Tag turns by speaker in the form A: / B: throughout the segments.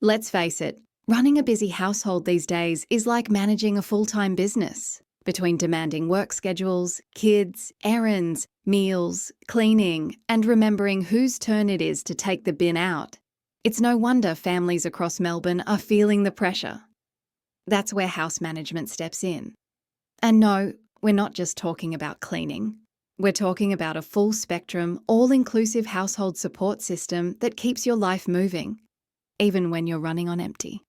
A: Let's face it, running a busy household these days is like managing a full-time business. Between demanding work schedules, kids, errands, meals, cleaning, and remembering whose turn it is to take the bin out, it's no wonder families across Melbourne are feeling the pressure. That's where house management steps in. And no, we're not just talking about cleaning. We're talking about a full-spectrum, all-inclusive household support system that keeps your life moving, even when you're running on empty.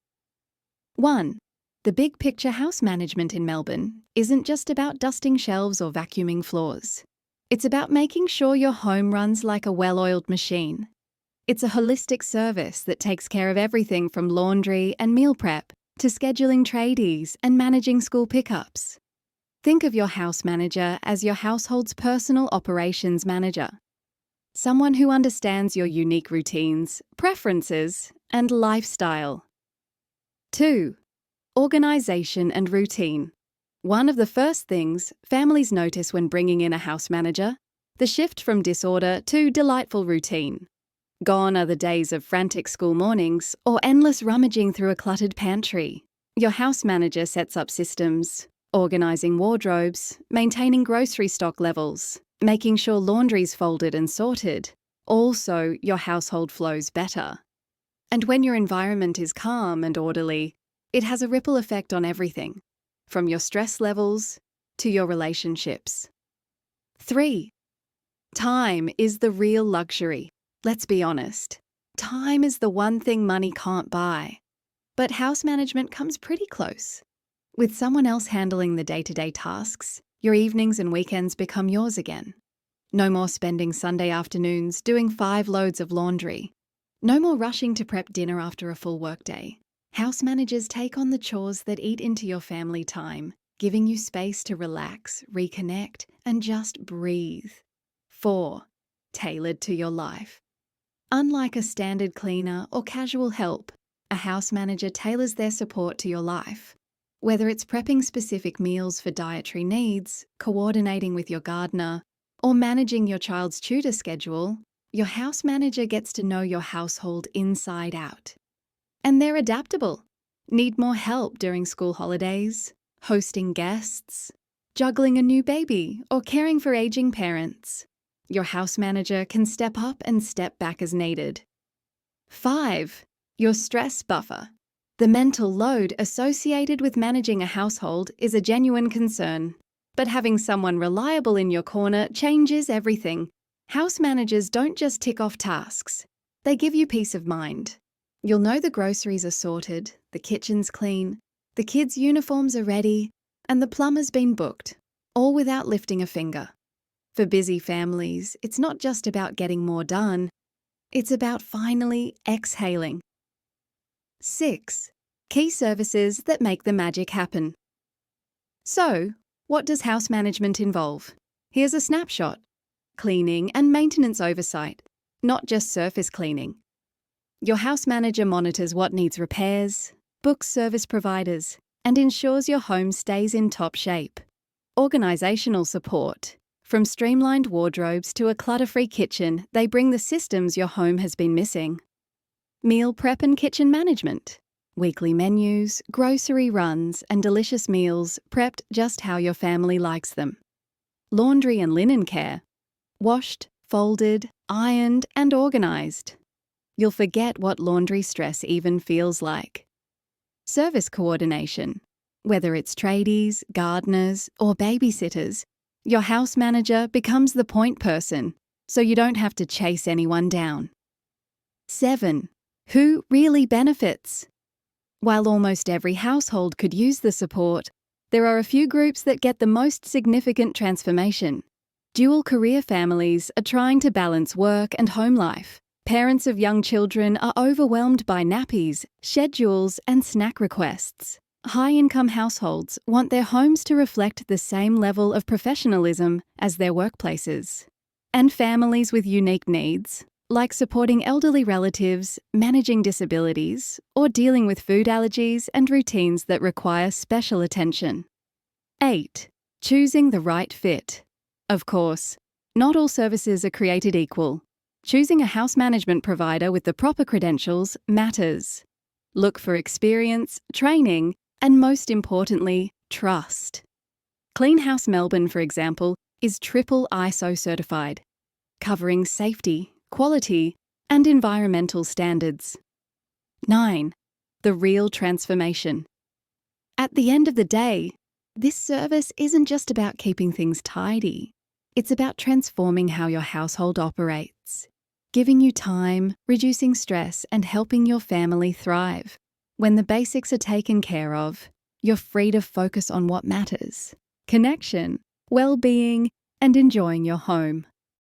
A: 1. The big picture house management in Melbourne isn't just about dusting shelves or vacuuming floors. It's about making sure your home runs like a well-oiled machine. It's a holistic service that takes care of everything from laundry and meal prep to scheduling tradies and managing school pickups. Think of your house manager as your household's personal operations manager. Someone who understands your unique routines, preferences, and lifestyle. 2. Organisation and routine. One of the first things families notice when bringing in a house manager, the shift from disorder to delightful routine. Gone are the days of frantic school mornings or endless rummaging through a cluttered pantry. Your house manager sets up systems, organising wardrobes, maintaining grocery stock levels, making sure laundry's folded and sorted. Also, your household flows better. And when your environment is calm and orderly, it has a ripple effect on everything, from your stress levels to your relationships. 3. Time is the real luxury. Let's be honest. Time is the one thing money can't buy. But house management comes pretty close. With someone else handling the day-to-day tasks, your evenings and weekends become yours again. No more spending Sunday afternoons doing 5 loads of laundry. No more rushing to prep dinner after a full workday. House managers take on the chores that eat into your family time, giving you space to relax, reconnect, and just breathe. 4. Tailored to your life. Unlike a standard cleaner or casual help, a house manager tailors their support to your life. Whether it's prepping specific meals for dietary needs, coordinating with your gardener, or managing your child's tutor schedule, your house manager gets to know your household inside out. And they're adaptable. Need more help during school holidays, hosting guests, juggling a new baby, or caring for aging parents. Your house manager can step up and step back as needed. 5. Your stress buffer. The mental load associated with managing a household is a genuine concern. But having someone reliable in your corner changes everything. House managers don't just tick off tasks. They give you peace of mind. You'll know the groceries are sorted, the kitchen's clean, the kids' uniforms are ready, and the plumber's been booked, all without lifting a finger. For busy families, it's not just about getting more done. It's about finally exhaling. 6. Key services that make the magic happen. So, what does house management involve? Here's a snapshot. Cleaning and maintenance oversight, not just surface cleaning. Your house manager monitors what needs repairs, books service providers, and ensures your home stays in top shape. Organisational support. From streamlined wardrobes to a clutter-free kitchen, they bring the systems your home has been missing. Meal prep and kitchen management. Weekly menus, grocery runs, and delicious meals prepped just how your family likes them. Laundry and linen care. Washed, folded, ironed, and organised. You'll forget what laundry stress even feels like. Service coordination. Whether it's tradies, gardeners, or babysitters, your house manager becomes the point person, so you don't have to chase anyone down. 7. Who really benefits? While almost every household could use the support, there are a few groups that get the most significant transformation. Dual career families are trying to balance work and home life. Parents of young children are overwhelmed by nappies, schedules, and snack requests. High-income households want their homes to reflect the same level of professionalism as their workplaces. And families with unique needs, like supporting elderly relatives, managing disabilities, or dealing with food allergies and routines that require special attention. 8. Choosing the right fit. Of course, not all services are created equal. Choosing a house management provider with the proper credentials matters. Look for experience, training, and most importantly, trust. Clean House Melbourne, for example, is triple ISO certified, covering safety, quality, and environmental standards. 9. The real transformation. At the end of the day, this service isn't just about keeping things tidy. It's about transforming how your household operates, giving you time, reducing stress, and helping your family thrive. When the basics are taken care of, you're free to focus on what matters: connection, well-being, and enjoying your home.